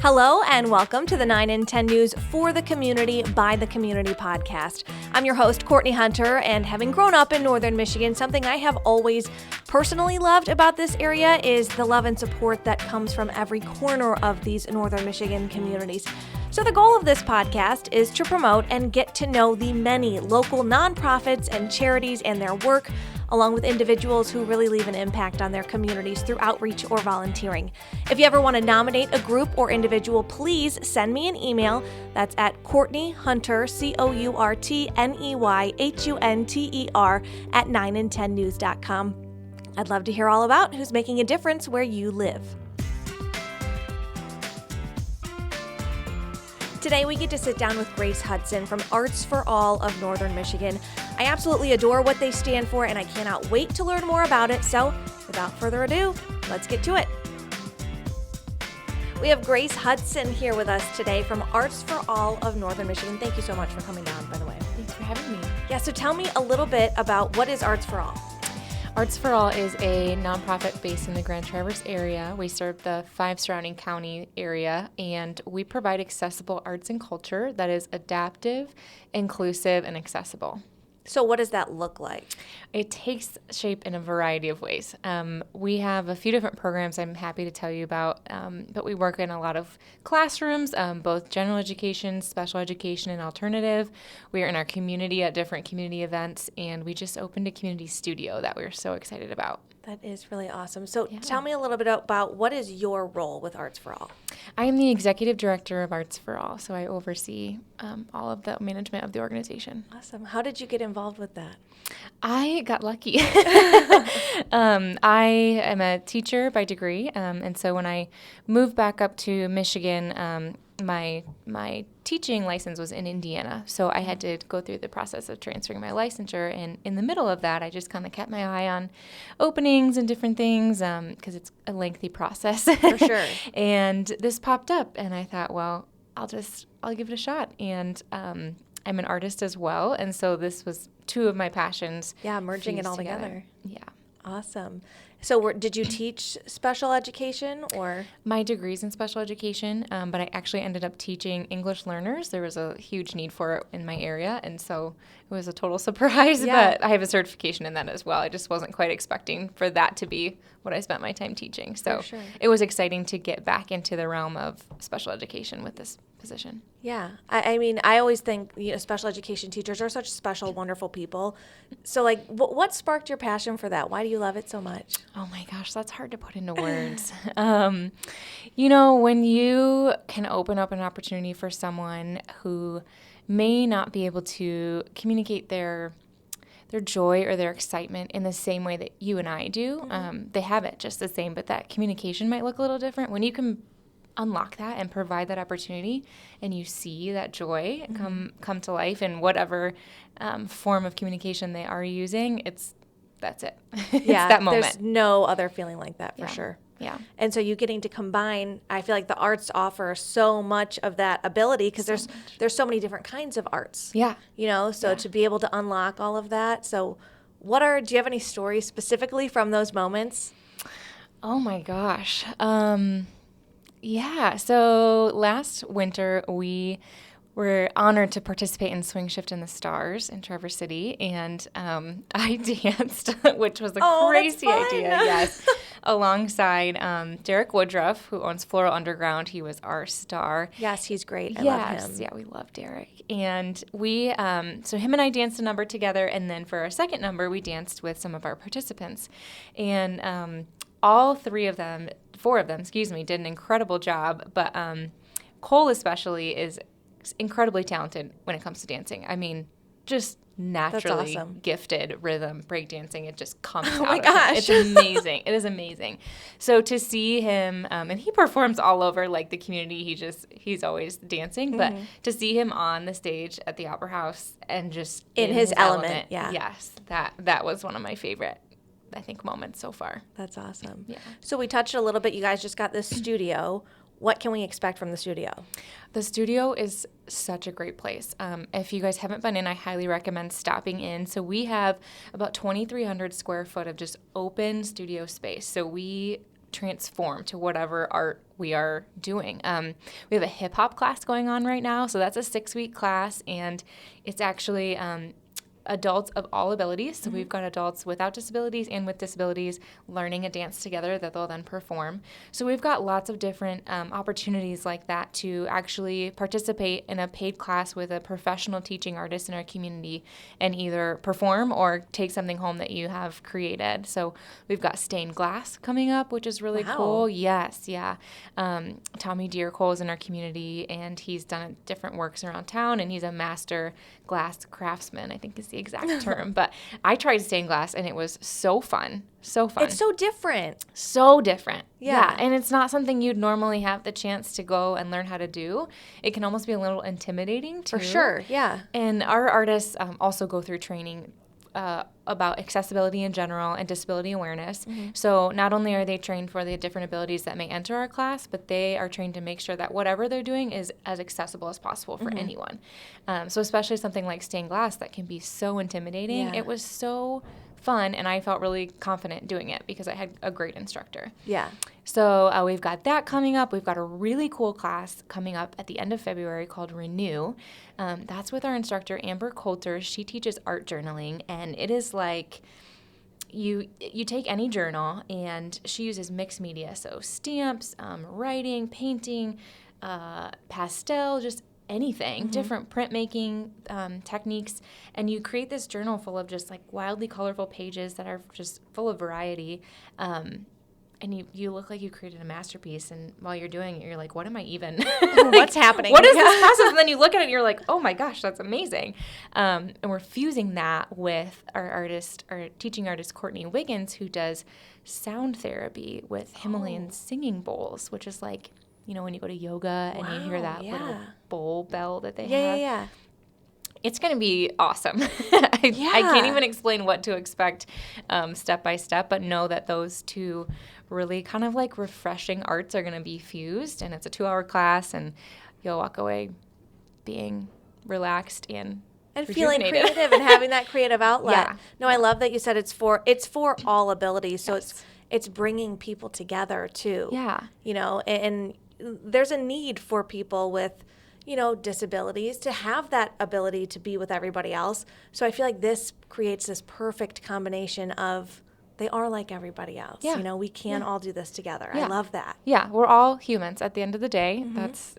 Hello and welcome to the 9 in 10 News for the Community by the Community podcast. I'm your host, Courtney Hunter, and having grown up in Northern Michigan, something I have always personally loved about this area is the love and support that comes from every corner of these Northern Michigan communities. So the goal of this podcast is to promote and get to know the many local nonprofits and charities and their work, along with individuals who really leave an impact on their communities through outreach or volunteering. If you ever want to nominate a group or individual, please send me an email. That's at Courtney Hunter, CourtneyHunter at 9in10news.com. I'd love to hear all about who's making a difference where you live. Today, we get to sit down with Grace Hudson from Arts for All of Northern Michigan. I absolutely adore what they stand for, and I cannot wait to learn more about it. So, without further ado, let's get to it. We have Grace Hudson here with us today from Arts for All of Northern Michigan. Thank you so much for coming down, by the way. Thanks for having me. Yeah, so tell me a little bit about what is Arts for All? Arts for All is a nonprofit based in the Grand Traverse area. We serve the 5 surrounding county area, and we provide accessible arts and culture that is adaptive, inclusive, and accessible. So what does that look like? It takes shape in a variety of ways. We have a few different programs I'm happy to tell you about, but we work in a lot of classrooms, both general education, special education, and alternative. We are in our community at different community events, and we just opened a community studio that we're so excited about. That is really awesome. So Tell me a little bit about what is your role with Arts for All? I am the executive director of Arts for All, so I oversee all of the management of the organization. Awesome. How did you get involved with that? I got lucky. I am a teacher by degree, and so when I moved back up to Michigan, my teaching license was in Indiana, so I had to go through the process of transferring my licensure, and in the middle of that, I just kind of kept my eye on openings and different things, because it's a lengthy process. For sure. And this popped up, and I thought, well, I'll give it a shot, and I'm an artist as well, and so this was two of my passions. Yeah, merging it all together. Yeah. Awesome. So did you teach special education or? My degree's in special education, but I actually ended up teaching English learners. There was a huge need for it in my area, and so it was a total surprise, but I have a certification in that as well. I just wasn't quite expecting for that to be what I spent my time teaching. So It was exciting to get back into the realm of special education with this position. Yeah. I mean, I always think special education teachers are such special, wonderful people. So, what sparked your passion for that? Why do you love it so much? Oh my gosh, that's hard to put into words. When you can open up an opportunity for someone who may not be able to communicate their joy or their excitement in the same way that you and I do, they have it just the same, but that communication might look a little different. When you can unlock that and provide that opportunity, and you see that joy come to life in whatever form of communication they are using, that's it. It's that moment. There's no other feeling like that for sure. Yeah. And so you getting to combine, I feel like the arts offer so much of that ability because there's so many different kinds of arts. Yeah. To be able to unlock all of that. So do you have any stories specifically from those moments? Oh my gosh. Yeah. So last winter we were honored to participate in Swing Shift in the Stars in Traverse City, and I danced, which was a crazy idea, yes, alongside Derek Woodruff, who owns Floral Underground. He was our star. Yes, he's great. I love him. Yeah, we love Derek. And we, so him and I danced a number together, and then for our second number, we danced with some of our participants. And all four of them, did an incredible job, but Cole especially is incredibly talented when it comes to dancing. I mean, just naturally gifted rhythm, breakdancing. It just comes out. Oh my gosh. It's amazing. It is amazing. So to see him, and he performs all over like the community. He's always dancing, but to see him on the stage at the Opera House and just in his element. Yeah. Yes, that was one of my favorite, I think, moments so far. That's awesome. Yeah. So we touched a little bit. You guys just got this studio. What can we expect from the studio? The studio is such a great place. If you guys haven't been in, I highly recommend stopping in. So we have about 2,300 square foot of just open studio space. So we transform to whatever art we are doing. We have a hip hop class going on right now, so that's a 6-week class, and it's actually adults of all abilities. So we've got adults without disabilities and with disabilities learning a dance together that they'll then perform. So we've got lots of different opportunities like that to actually participate in a paid class with a professional teaching artist in our community and either perform or take something home that you have created. So we've got stained glass coming up, which is really cool. Yes, yeah. Tommy Deercole is in our community, and he's done different works around town, and he's a master glass craftsman, I think is the exact term. But I tried stained glass, and it was so fun. So fun. It's so different. So different. Yeah. And it's not something you'd normally have the chance to go and learn how to do. It can almost be a little intimidating, too. For sure, yeah. And our artists also go through training about accessibility in general and disability awareness. So not only are they trained for the different abilities that may enter our class, but they are trained to make sure that whatever they're doing is as accessible as possible for anyone. So especially something like stained glass that can be so intimidating. It was so fun, and I felt really confident doing it because I had a great instructor. Yeah. So we've got that coming up. We've got a really cool class coming up at the end of February called Renew. That's with our instructor, Amber Coulter. She teaches art journaling, and it is like you take any journal, and she uses mixed media, so stamps, writing, painting, pastel, just anything, different printmaking techniques, and you create this journal full of just like wildly colorful pages that are just full of variety. And you look like you created a masterpiece, and while you're doing it, you're like, what am I even? What's happening? What is this process? And then you look at it, and you're like, oh my gosh, that's amazing. And we're fusing that with our teaching artist, Courtney Wiggins, who does sound therapy with Himalayan singing bowls, which is like, you know, when you go to yoga and you hear that little bowl bell that they have. Yeah. It's going to be awesome. I can't even explain what to expect step by step, but know that those two really kind of like refreshing arts are going to be fused, and it's a 2-hour class, and you'll walk away being relaxed and feeling creative and having that creative outlet. Yeah. No, I love that you said it's for all abilities. So it's bringing people together too. Yeah. You know, and there's a need for people with, you know, disabilities to have that ability to be with everybody else. So I feel like this creates this perfect combination of they are like everybody else. Yeah. You know, we can all do this together. Yeah. I love that. Yeah, we're all humans at the end of the day. That's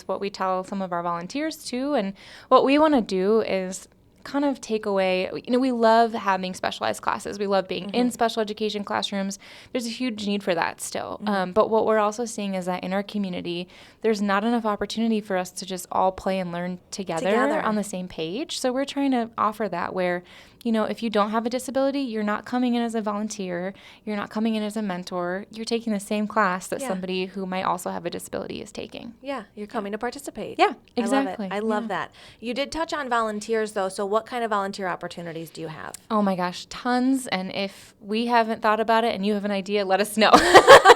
what we tell some of our volunteers too. And what we want to do is kind of take away, we love having specialized classes. We love being in special education classrooms. There's a huge need for that still. But what we're also seeing is that in our community, there's not enough opportunity for us to just all play and learn together on the same page. So we're trying to offer that where, you know, if you don't have a disability, you're not coming in as a volunteer, you're not coming in as a mentor, you're taking the same class that somebody who might also have a disability is taking. Yeah, you're coming to participate. Yeah, exactly. I love that. You did touch on volunteers though, so what kind of volunteer opportunities do you have? Oh my gosh, tons. And if we haven't thought about it and you have an idea, let us know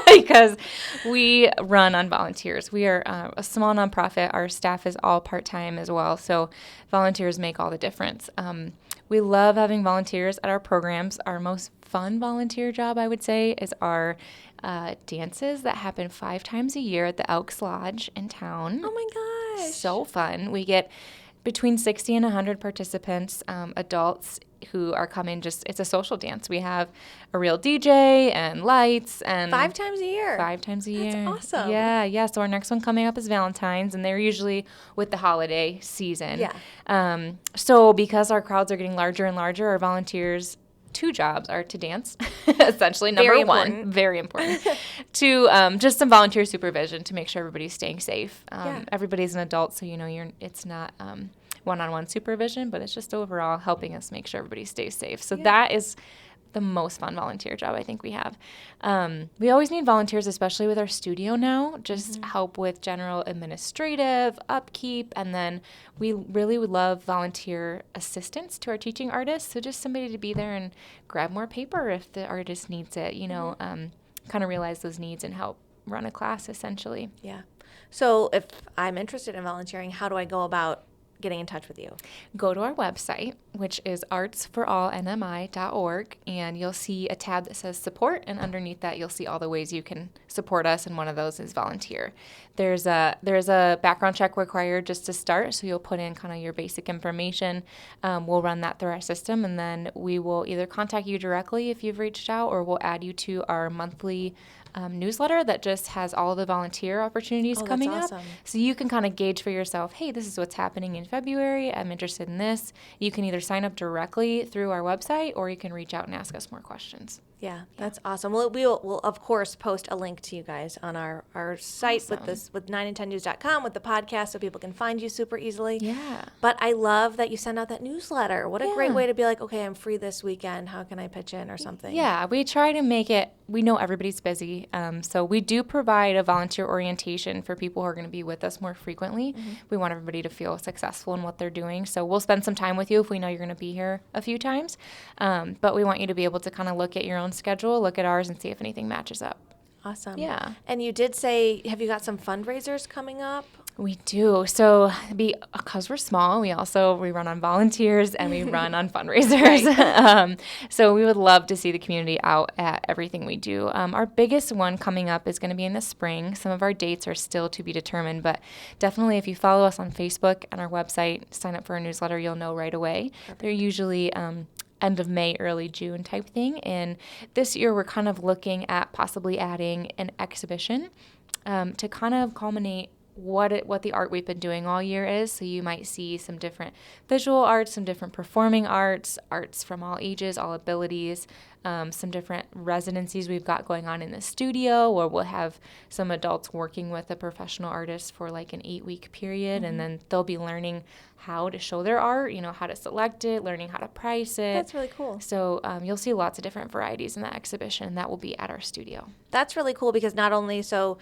because we run on volunteers. We are a small nonprofit. Our staff is all part-time as well, so volunteers make all the difference. We love having volunteers at our programs. Our most fun volunteer job, I would say, is our dances that happen 5 times a year at the Elks Lodge in town. Oh my gosh. So fun. We get between 60 and 100 participants, adults who are coming it's a social dance. We have a real DJ and lights. And 5 times a year? 5 times a year. That's awesome. Yeah. So our next one coming up is Valentine's, and they're usually with the holiday season. Yeah. So because our crowds are getting larger and larger, our volunteers' 2 jobs are to dance, essentially. Number one, very important. To just some volunteer supervision to make sure everybody's staying safe. Everybody's an adult, so it's not one-on-one supervision, but it's just overall helping us make sure everybody stays safe. So that is the most fun volunteer job I think we have. We always need volunteers, especially with our studio now, just help with general administrative upkeep. And then we really would love volunteer assistants to our teaching artists. So just somebody to be there and grab more paper if the artist needs it, kind of realize those needs and help run a class essentially. Yeah. So if I'm interested in volunteering, how do I go about getting in touch with you? Go to our website, which is artsforallnmi.org, and you'll see a tab that says support, and underneath that you'll see all the ways you can support us, and one of those is volunteer. There's a background check required just to start, so you'll put in kind of your basic information. We'll run that through our system, and then we will either contact you directly if you've reached out, or we'll add you to our monthly newsletter that just has all the volunteer opportunities coming that's up. awesome. So you can kind of gauge for yourself, hey, this is what's happening in February. I'm interested in this. You can either sign up directly through our website, or you can reach out and ask us more questions. Yeah, that's awesome. We'll of course post a link to you guys on our site Awesome. with 9and10news.com with the podcast so people can find you super easily. Yeah. But I love that you send out that newsletter. What a great Yeah. way to be like, okay, I'm free this weekend. How can I pitch in or something? Yeah, we try to make it, we know everybody's busy, so we do provide a volunteer orientation for people who are going to be with us more frequently. We want everybody to feel successful in what they're doing, so we'll spend some time with you if we know you're going to be here a few times, but we want you to be able to kind of look at your own schedule, look at ours, and see if anything matches up. Awesome. Yeah. And you did say, have you got some fundraisers coming up? We do. So because we're small, we run on volunteers and we run on fundraisers. So we would love to see the community out at everything we do. Our biggest one coming up is going to be in the spring. Some of our dates are still to be determined, but definitely if you follow us on Facebook and our website, sign up for our newsletter, you'll know right away. Perfect. They're usually end of May, early June type thing. And this year we're kind of looking at possibly adding an exhibition to kind of culminate what the art we've been doing all year is. So you might see some different visual arts, some different performing arts from all ages, all abilities, some different residencies we've got going on in the studio, or we'll have some adults working with a professional artist for like an 8-week period, and then they'll be learning how to show their art, how to select it, learning how to price it. That's really cool. So you'll see lots of different varieties in that exhibition. That will be at our studio. That's really cool because not only so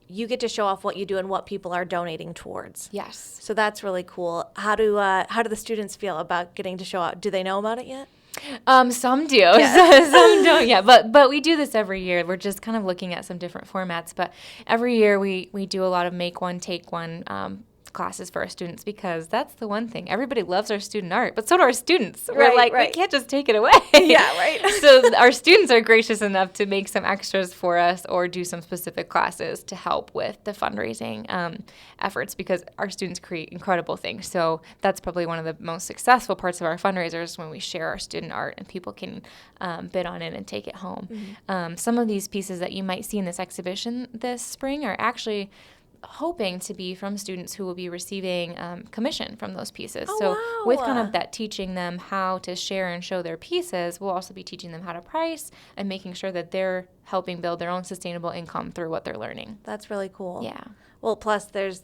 you get to show off what you do and what people are donating towards. Yes. So that's really cool. How do the students feel about getting to show out? Do they know about it yet? Some do, yes. Some don't yet. But we do this every year. We're just kind of looking at some different formats. But every year we do a lot of make one, take one classes for our students, because that's the one thing. Everybody loves our student art, but so do our students. We're like, we can't just take it away. Yeah, right. So our students are gracious enough to make some extras for us or do some specific classes to help with the fundraising efforts, because our students create incredible things. So that's probably one of the most successful parts of our fundraisers, when we share our student art and people can bid on it and take it home. Some of these pieces that you might see in this exhibition this spring are actually hoping to be from students who will be receiving commission from those pieces. Wow. With kind of that teaching them how to share and show their pieces, we'll also be teaching them how to price and making sure that they're helping build their own sustainable income through what they're learning. That's really cool. Yeah. Well, plus there's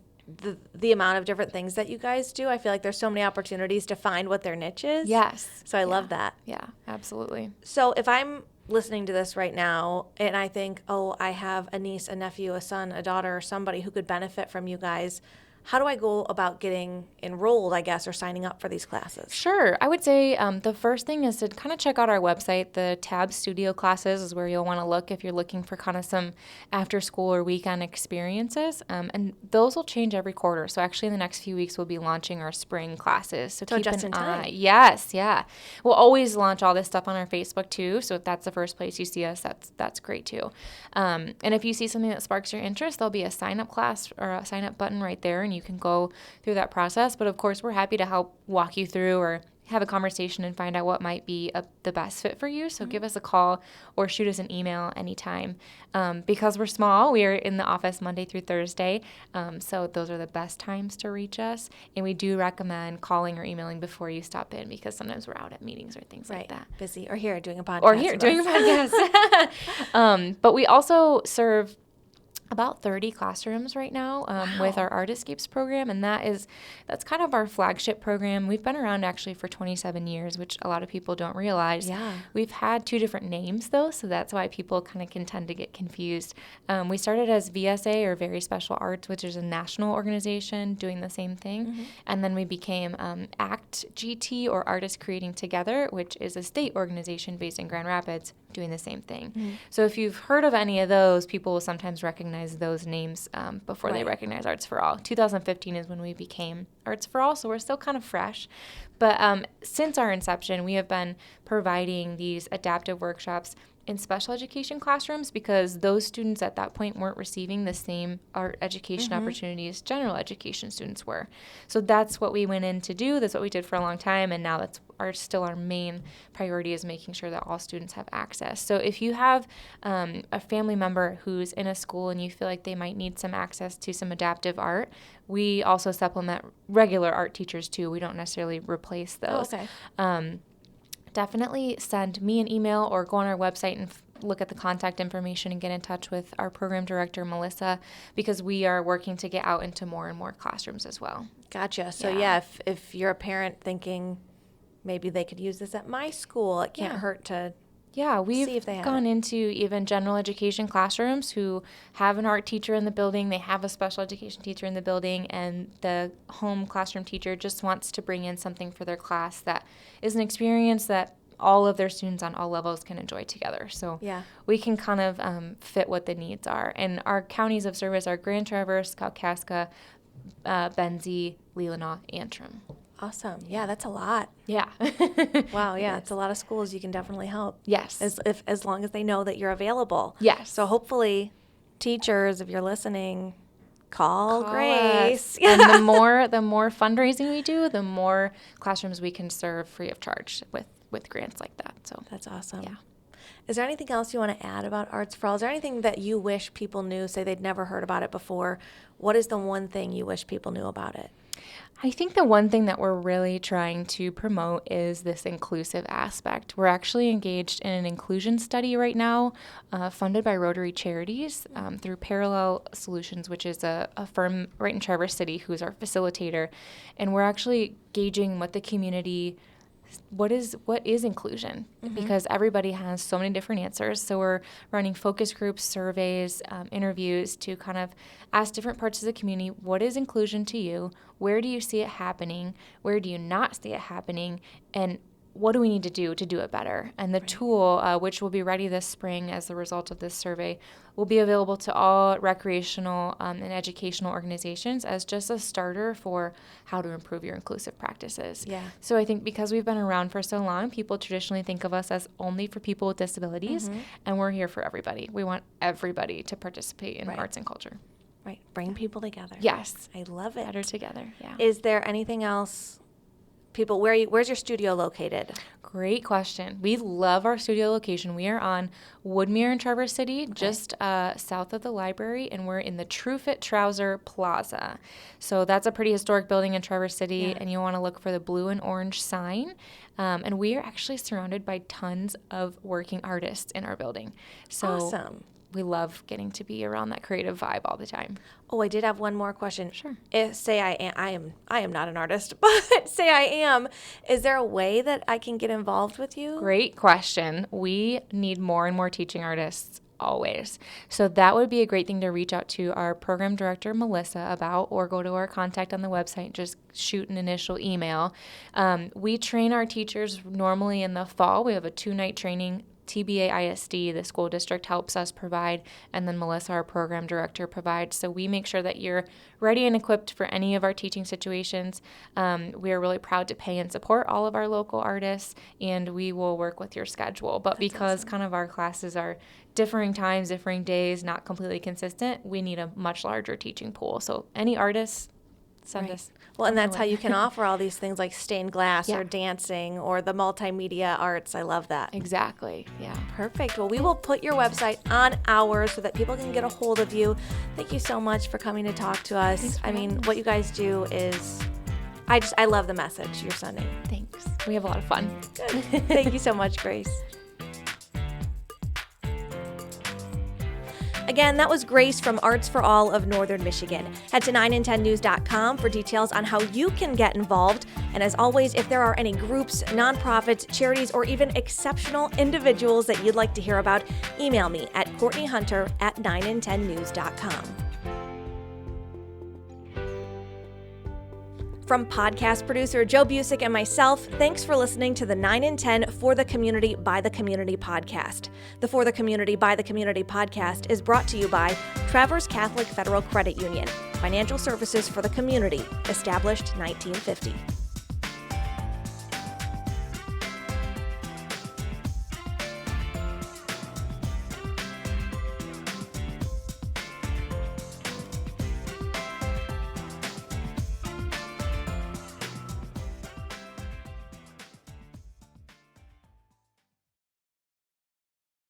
the amount of different things that you guys do. I feel like there's so many opportunities to find what their niche is. Yes. So I love that. Yeah, absolutely. So if I'm listening to this right now and I think, oh, I have a niece, a nephew, a son, a daughter, or somebody who could benefit from you guys, how do I go about getting enrolled, I guess, or signing up for these classes? Sure. I would say the first thing is to kind of check out our website. The tab studio classes is where you'll want to look if you're looking for kind of some after school or weekend experiences. And those will change every quarter. So actually in the next few weeks, we'll be launching our spring classes. So keep just an in time. eye. Yes, yeah. We'll always launch all this stuff on our Facebook too. So if that's the first place you see us, that's great too. And if you see something that sparks your interest, there'll be a sign up class or a sign up button right there, and you can go through that process. But of course, we're happy to help walk you through or have a conversation and find out what might be the best fit for you. So give us a call or shoot us an email anytime. Because we're small, we are in the office Monday through Thursday. So those are the best times to reach us. And we do recommend calling or emailing before you stop in, because sometimes we're out at meetings or things like that. Busy. Or here doing a podcast. Or here doing a podcast. But we also serve about 30 classrooms right now with our Artiscapes program, and that's kind of our flagship program. We've been around actually for 27 years, which a lot of people don't realize. Yeah. We've had 2 different names though, so that's why people kind of can tend to get confused. We started as VSA, or Very Special Arts, which is a national organization doing the same thing, and then we became ACT GT, or Artists Creating Together, which is a state organization based in Grand Rapids, doing the same thing. So if you've heard of any of those, people will sometimes recognize those names before they recognize Arts for All. 2015 is when we became Arts for All, so we're still kind of fresh. But since our inception, we have been providing these adaptive workshops in special education classrooms because those students at that point weren't receiving the same art education opportunities general education students were. So that's what we went in to do. That's what we did for a long time, and now that's still our main priority is making sure that all students have access. So if you have a family member who's in a school and you feel like they might need some access to some adaptive art, we also supplement regular art teachers too. We don't necessarily replace those. Oh, okay. Definitely send me an email or go on our website and look at the contact information and get in touch with our program director, Melissa, because we are working to get out into more and more classrooms as well. Gotcha. So yeah, if you're a parent thinking maybe they could use this at my school, it can't hurt to we've see if they have gone into even general education classrooms who have an art teacher in the building, they have a special education teacher in the building, and the home classroom teacher just wants to bring in something for their class that is an experience that all of their students on all levels can enjoy together. So we can kind of fit what the needs are. And our counties of service are Grand Traverse, Kalkaska, Benzie, Leelanau, Antrim. Awesome. Yeah, that's a lot. Yeah. Wow, yeah, it's a lot of schools you can definitely help. Yes. As long as they know that you're available. Yes. So hopefully, teachers, if you're listening, call Grace. And the more fundraising we do, the more classrooms we can serve free of charge with grants like that. So that's awesome. Yeah. Is there anything else you want to add about Arts for All? Is there anything that you wish people knew, say they'd never heard about it before? What is the one thing you wish people knew about it? I think the one thing that we're really trying to promote is this inclusive aspect. We're actually engaged in an inclusion study right now, funded by Rotary Charities through Parallel Solutions, which is a firm right in Traverse City who's our facilitator. And we're actually gauging what the community what is inclusion? Because everybody has so many different answers. So we're running focus groups, surveys, interviews to kind of ask different parts of the community, what is inclusion to you? Where do you see it happening? Where do you not see it happening? And what do we need to do it better? And the tool, which will be ready this spring as a result of this survey, will be available to all recreational and educational organizations as just a starter for how to improve your inclusive practices. Yeah. So I think because we've been around for so long, people traditionally think of us as only for people with disabilities, and we're here for everybody. We want everybody to participate in arts and culture. Right. Bring people together. Yes. I love it. Better together. Yeah. Is there anything else? People, where's your studio located? Great question. We love our studio location. We are on Woodmere in Traverse City, just south of the library, and we're in the TrueFit Trouser Plaza. So that's a pretty historic building in Traverse City, and you want to look for the blue and orange sign. And we are actually surrounded by tons of working artists in our building. So awesome. We love getting to be around that creative vibe all the time. Oh, I did have one more question. Sure. Say I am not an artist, but say I am. Is there a way that I can get involved with you? Great question. We need more and more teaching artists always. So that would be a great thing to reach out to our program director, Melissa, about, or go to our contact on the website, just shoot an initial email. We train our teachers normally in the fall. We have a 2-night training. TBA ISD, the school district, helps us provide, and then Melissa, our program director, provides. So we make sure that you're ready and equipped for any of our teaching situations. We are really proud to pay and support all of our local artists, and we will work with your schedule. But because awesome. Kind of our classes are differing times, differing days, not completely consistent, we need a much larger teaching pool. So any artists, send us. Well, and that's how you can offer all these things like stained glass or dancing or the multimedia arts. I love that. Exactly. Yeah. Perfect. Well, we will put your website on ours so that people can get a hold of you. Thank you so much for coming to talk to us. I mean, what you guys do is, I love the message you're sending. Thanks. We have a lot of fun. Good. Thank you so much, Grace. Again, that was Grace from Arts for All of Northern Michigan. Head to 9in10news.com for details on how you can get involved. And as always, if there are any groups, nonprofits, charities, or even exceptional individuals that you'd like to hear about, email me at CourtneyHunter@9in10news.com. From podcast producer Joe Busick and myself, thanks for listening to the 9 in 10 For the Community by the Community podcast. The For the Community by the Community podcast is brought to you by Traverse Catholic Federal Credit Union, financial services for the community, established 1950.